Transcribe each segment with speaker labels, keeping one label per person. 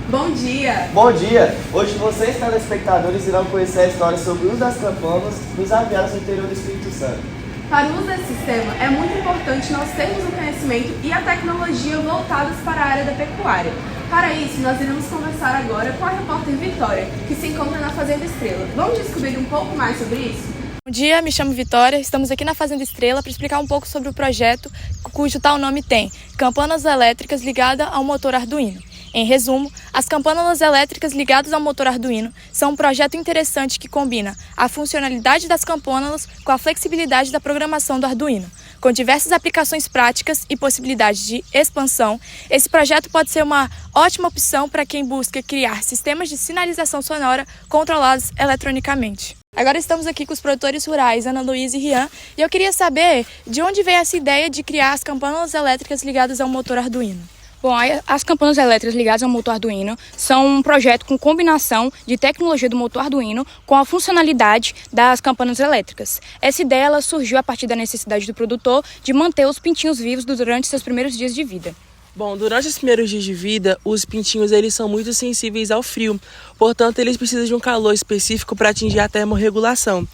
Speaker 1: Bom dia!
Speaker 2: Bom dia! Hoje vocês, telespectadores, irão conhecer a história sobre o uso das campanas nos aviários no interior do Espírito Santo.
Speaker 1: Para o uso desse sistema, é muito importante nós termos o conhecimento e a tecnologia voltados para a área da pecuária. Para isso, nós iremos conversar agora com a repórter Vitória, que se encontra na Fazenda Estrela. Vamos descobrir um pouco mais sobre isso?
Speaker 3: Bom dia, me chamo Vitória, estamos aqui na Fazenda Estrela para explicar um pouco sobre o projeto cujo tal nome tem Campanas Elétricas Ligadas ao Motor Arduino. Em resumo, as campanas elétricas ligadas ao motor Arduino são um projeto interessante que combina a funcionalidade das campanas com a flexibilidade da programação do Arduino. Com diversas aplicações práticas e possibilidades de expansão, esse projeto pode ser uma ótima opção para quem busca criar sistemas de sinalização sonora controlados eletronicamente. Agora estamos aqui com os produtores rurais Ana Luísa e Rian, e eu queria saber de onde veio essa ideia de criar as campanas elétricas ligadas ao motor Arduino.
Speaker 4: Bom, as campanas elétricas ligadas ao motor Arduino são um projeto com combinação de tecnologia do motor Arduino com a funcionalidade das campanas elétricas. Essa ideia ela surgiu a partir da necessidade do produtor de manter os pintinhos vivos durante seus primeiros dias de vida.
Speaker 5: Bom, durante os primeiros dias de vida, os pintinhos eles são muito sensíveis ao frio, portanto eles precisam de um calor específico para atingir a termorregulação.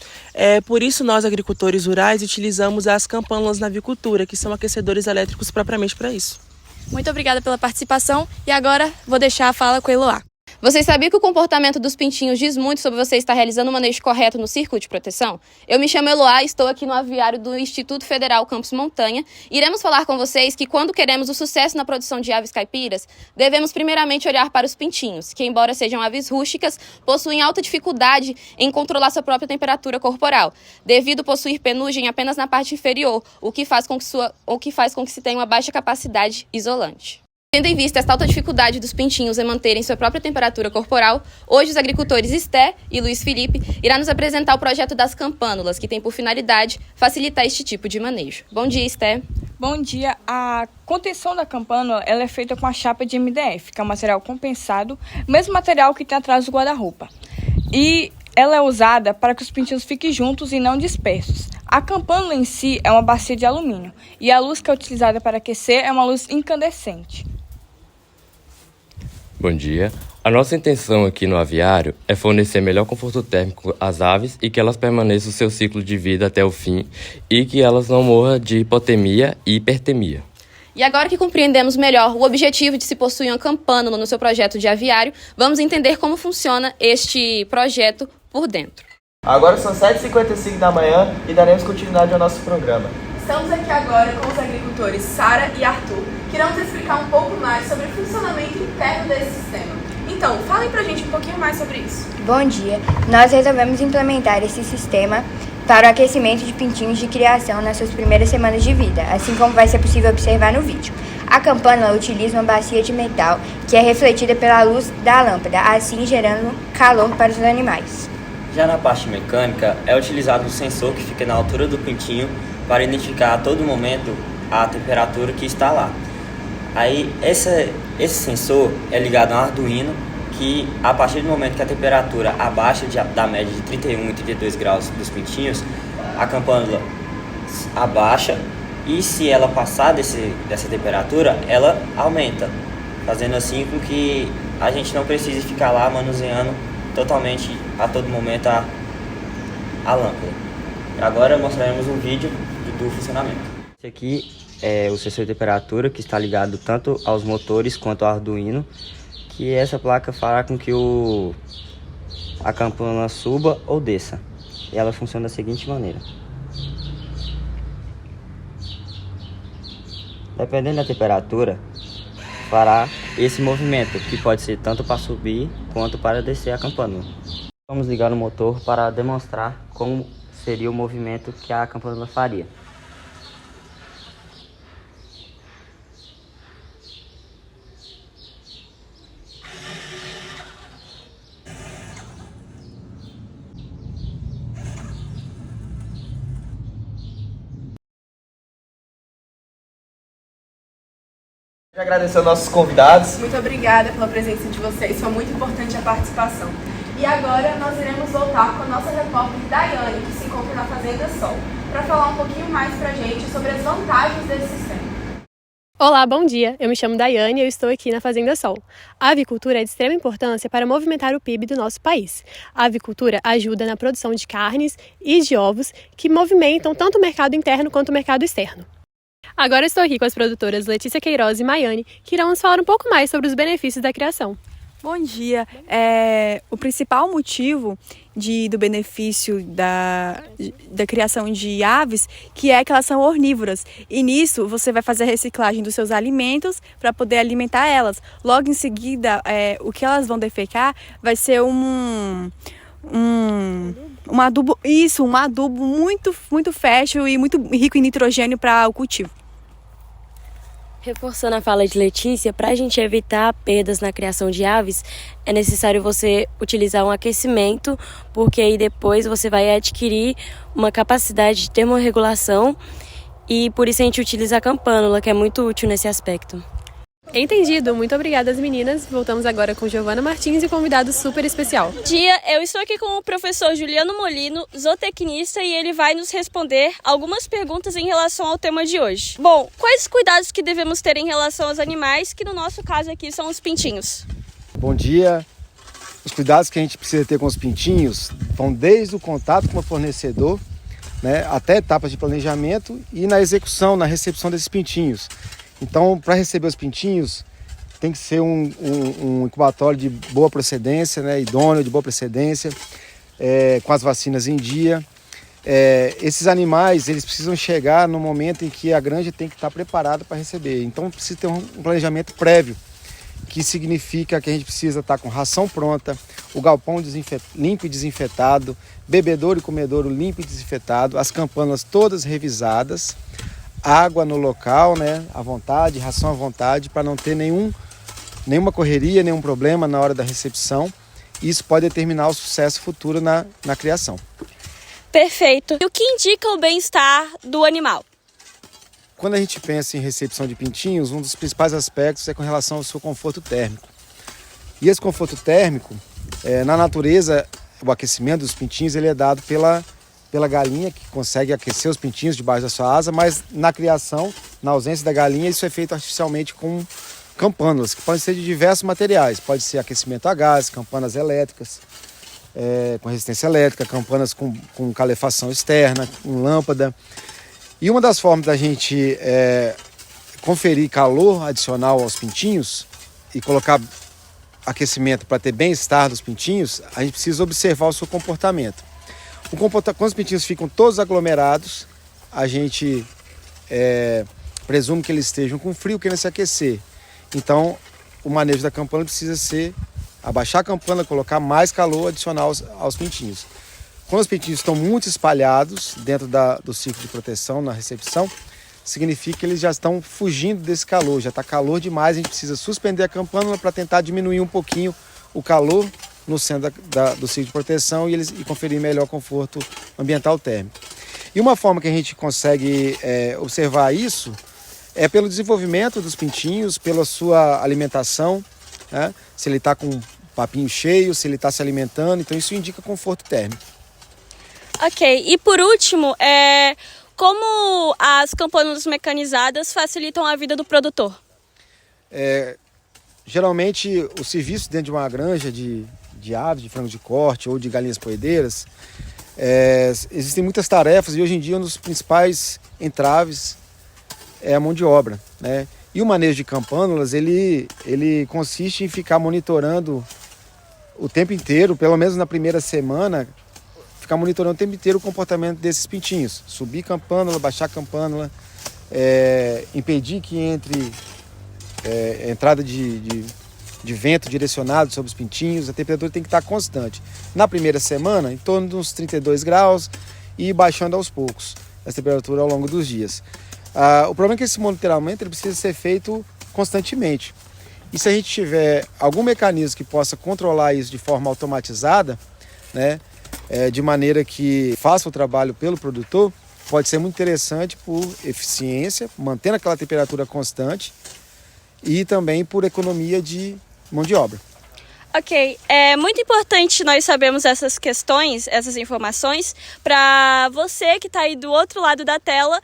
Speaker 5: Por isso nós, agricultores rurais, utilizamos as campanas na avicultura, que são aquecedores elétricos propriamente para isso.
Speaker 3: Muito obrigada pela participação e agora vou deixar a fala com a Eloá.
Speaker 6: Você sabia que o comportamento dos pintinhos diz muito sobre você estar realizando o manejo correto no círculo de proteção? Eu me chamo Eloá e estou aqui no aviário do Instituto Federal Campus Montanha. Iremos falar com vocês que quando queremos o sucesso na produção de aves caipiras, devemos primeiramente olhar para os pintinhos, que embora sejam aves rústicas, possuem alta dificuldade em controlar sua própria temperatura corporal, devido possuir penugem apenas na parte inferior, o que faz com que se tenha uma baixa capacidade isolante. Tendo em vista esta alta dificuldade dos pintinhos em manterem sua própria temperatura corporal, hoje os agricultores Esté e Luiz Felipe irão nos apresentar o projeto das campânulas, que tem por finalidade facilitar este tipo de manejo. Bom dia, Esté.
Speaker 4: Bom dia. A contenção da campânula ela é feita com a chapa de MDF, que é um material compensado, mesmo material que tem atrás do guarda-roupa. E ela é usada para que os pintinhos fiquem juntos e não dispersos. A campânula em si é uma bacia de alumínio e a luz que é utilizada para aquecer é uma luz incandescente.
Speaker 7: Bom dia. A nossa intenção aqui no aviário é fornecer melhor conforto térmico às aves e que elas permaneçam o seu ciclo de vida até o fim e que elas não morram de hipotermia e hipertermia.
Speaker 6: E agora que compreendemos melhor o objetivo de se possuir uma campânula no seu projeto de aviário, vamos entender como funciona este projeto por dentro.
Speaker 2: Agora são 7h55 da manhã e daremos continuidade ao nosso programa.
Speaker 1: Estamos aqui agora com os agricultores Sara e Arthur, que irão nos explicar um pouco mais sobre o funcionamento interno desse sistema. Então, falem pra gente um pouquinho mais sobre isso.
Speaker 8: Bom dia, nós resolvemos implementar esse sistema para o aquecimento de pintinhos de criação nas suas primeiras semanas de vida, assim como vai ser possível observar no vídeo. A campânula utiliza uma bacia de metal que é refletida pela luz da lâmpada, assim gerando calor para os animais.
Speaker 9: Já na parte mecânica, é utilizado um sensor que fica na altura do pintinho para identificar a todo momento a temperatura que está lá. Aí esse sensor é ligado a um Arduino que, a partir do momento que a temperatura abaixa da média de 31 e 32 graus dos pintinhos, a campânula abaixa e, se ela passar dessa temperatura, ela aumenta, fazendo assim com que a gente não precise ficar lá manuseando totalmente a todo momento a lâmpada. Agora mostraremos um vídeo do funcionamento. Esse aqui é o sensor de temperatura que está ligado tanto aos motores quanto ao Arduino, que essa placa fará com que a campana suba ou desça. E ela funciona da seguinte maneira. Dependendo da temperatura, fará esse movimento, que pode ser tanto para subir quanto para descer a campânula. Vamos ligar o motor para demonstrar como seria o movimento que a campânula faria.
Speaker 2: Quero agradecer aos nossos convidados.
Speaker 1: Muito obrigada pela presença de vocês, foi muito importante a participação. E agora nós iremos voltar com a nossa repórter Daiane, que se encontra na Fazenda Sol, para falar um pouquinho mais pra gente sobre as vantagens desse sistema.
Speaker 10: Olá, bom dia. Eu me chamo Daiane e eu estou aqui na Fazenda Sol. A avicultura é de extrema importância para movimentar o PIB do nosso país. A avicultura ajuda na produção de carnes e de ovos que movimentam tanto o mercado interno quanto o mercado externo. Agora eu estou aqui com as produtoras Letícia Queiroz e Maiane, que irão nos falar um pouco mais sobre os benefícios da criação.
Speaker 11: Bom dia. O principal motivo do benefício da criação de aves, que é que elas são ornívoras. E nisso você vai fazer a reciclagem dos seus alimentos para poder alimentar elas. Logo em seguida, o que elas vão defecar vai ser um adubo, um adubo muito fértil e muito rico em nitrogênio para o cultivo.
Speaker 12: Reforçando a fala de Letícia, para a gente evitar perdas na criação de aves, é necessário você utilizar um aquecimento, porque aí depois você vai adquirir uma capacidade de termorregulação e por isso a gente utiliza a campânula, que é muito útil nesse aspecto.
Speaker 10: Entendido. Muito obrigada às meninas. Voltamos agora com Giovana Martins e convidado super especial.
Speaker 13: Bom dia, eu estou aqui com o professor Juliano Molino, zootecnista, e ele vai nos responder algumas perguntas em relação ao tema de hoje. Bom, quais os cuidados que devemos ter em relação aos animais, que no nosso caso aqui são os pintinhos?
Speaker 14: Bom dia. Os cuidados que a gente precisa ter com os pintinhos vão desde o contato com o fornecedor, até etapas de planejamento e na execução, na recepção desses pintinhos. Então, para receber os pintinhos, tem que ser um incubatório de boa procedência, idôneo, de boa procedência, com as vacinas em dia. Esses animais, eles precisam chegar no momento em que a granja tem que estar preparada para receber. Então, precisa ter um planejamento prévio, que significa que a gente precisa estar com ração pronta, o galpão limpo e desinfetado, bebedouro e comedouro limpo e desinfetado, as campanas todas revisadas, água no local, à vontade, ração à vontade, para não ter nenhuma correria, nenhum problema na hora da recepção. Isso pode determinar o sucesso futuro na criação.
Speaker 13: Perfeito. E o que indica o bem-estar do animal?
Speaker 14: Quando a gente pensa em recepção de pintinhos, um dos principais aspectos é com relação ao seu conforto térmico. E esse conforto térmico, na natureza, o aquecimento dos pintinhos ele é dado pela galinha, que consegue aquecer os pintinhos debaixo da sua asa, mas na criação, na ausência da galinha, isso é feito artificialmente com campânulas, que podem ser de diversos materiais. Pode ser aquecimento a gás, campanas elétricas, com resistência elétrica, campanas com calefação externa, com lâmpada. E uma das formas da gente conferir calor adicional aos pintinhos e colocar aquecimento para ter bem-estar dos pintinhos, a gente precisa observar o seu comportamento. Quando os pintinhos ficam todos aglomerados, a gente presume que eles estejam com frio, querendo se aquecer. Então, o manejo da campana precisa ser abaixar a campana, colocar mais calor adicional aos pintinhos. Quando os pintinhos estão muito espalhados dentro do ciclo de proteção, na recepção, significa que eles já estão fugindo desse calor, já está calor demais, a gente precisa suspender a campana para tentar diminuir um pouquinho o calor no centro do ciclo de proteção e conferir melhor conforto ambiental térmico. E uma forma que a gente consegue observar isso é pelo desenvolvimento dos pintinhos, pela sua alimentação, se ele está com um papinho cheio, se ele está se alimentando, então isso indica conforto térmico.
Speaker 13: Ok, e por último, como as campânulas mecanizadas facilitam a vida do produtor?
Speaker 14: Geralmente, o serviço dentro de uma granja de aves, de frango de corte ou de galinhas poedeiras, existem muitas tarefas e hoje em dia um dos principais entraves é a mão de obra, E o manejo de campânulas, ele consiste em ficar monitorando o tempo inteiro, pelo menos na primeira semana, ficar monitorando o tempo inteiro o comportamento desses pintinhos. Subir campânula, baixar campânula, impedir que entre entrada de vento direcionado sobre os pintinhos. A temperatura tem que estar constante. Na primeira semana, em torno de uns 32 graus e baixando aos poucos essa temperatura ao longo dos dias. O problema é que esse monitoramento ele precisa ser feito constantemente. E se a gente tiver algum mecanismo que possa controlar isso de forma automatizada, de maneira que faça o trabalho pelo produtor, pode ser muito interessante por eficiência, mantendo aquela temperatura constante e também por economia de mão de obra.
Speaker 13: Ok, é muito importante nós sabermos essas questões, essas informações, para você que está aí do outro lado da tela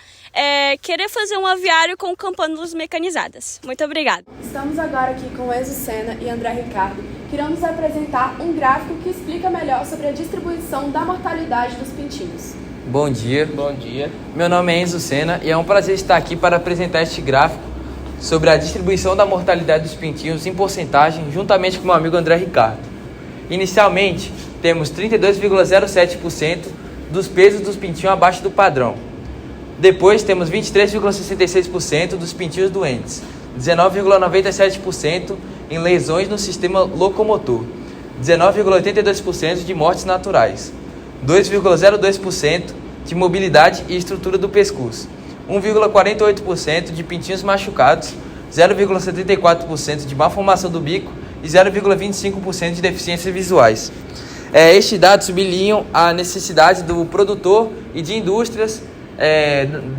Speaker 13: querer fazer um aviário com campânulas mecanizadas. Muito obrigada.
Speaker 1: Estamos agora aqui com Enzo Sena e André Ricardo, que irão nos apresentar um gráfico que explica melhor sobre a distribuição da mortalidade dos pintinhos.
Speaker 15: Bom dia.
Speaker 16: Bom dia.
Speaker 15: Meu nome é Enzo Sena e é um prazer estar aqui para apresentar este gráfico sobre a distribuição da mortalidade dos pintinhos em porcentagem, juntamente com meu amigo André Ricardo. Inicialmente, temos 32,07% dos pesos dos pintinhos abaixo do padrão. Depois, temos 23,66% dos pintinhos doentes, 19,97% em lesões no sistema locomotor, 19,82% de mortes naturais, 2,02% de mobilidade e estrutura do pescoço, 1,48% de pintinhos machucados, 0,74% de malformação do bico e 0,25% de deficiências visuais. Estes dados sublinham a necessidade do produtor e de indústrias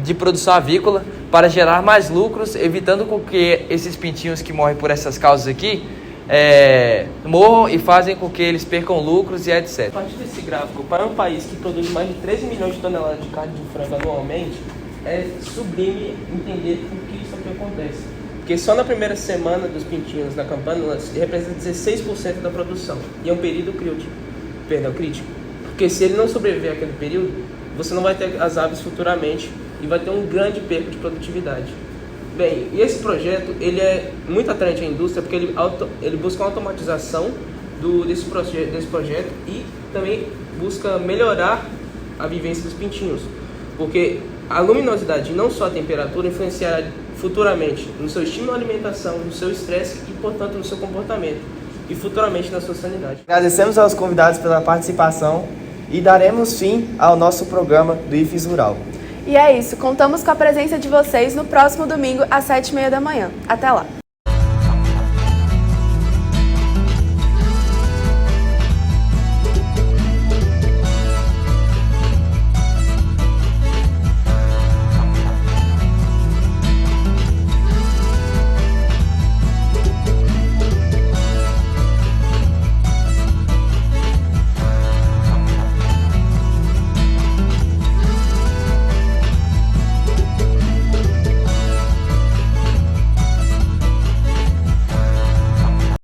Speaker 15: de produção avícola para gerar mais lucros, evitando com que esses pintinhos que morrem por essas causas aqui morram e fazem com que eles percam lucros e etc.
Speaker 16: A partir desse gráfico, para um país que produz mais de 13 milhões de toneladas de carne de frango anualmente, é sublime entender por que isso aqui acontece. Porque só na primeira semana dos pintinhos na campânula representa 16% da produção. E é um período crítico. Porque se ele não sobreviver àquele período, você não vai ter as aves futuramente e vai ter um grande perda de produtividade. Bem, e esse projeto ele é muito atraente à indústria porque ele busca uma automatização desse projeto e também busca melhorar a vivência dos pintinhos. Porque a luminosidade, não só a temperatura, influenciará futuramente no seu estímulo à alimentação, no seu estresse e, portanto, no seu comportamento e futuramente na sua sanidade.
Speaker 2: Agradecemos aos convidados pela participação e daremos fim ao nosso programa do IFES Rural.
Speaker 1: E é isso, contamos com a presença de vocês no próximo domingo às 7h30 da manhã. Até lá!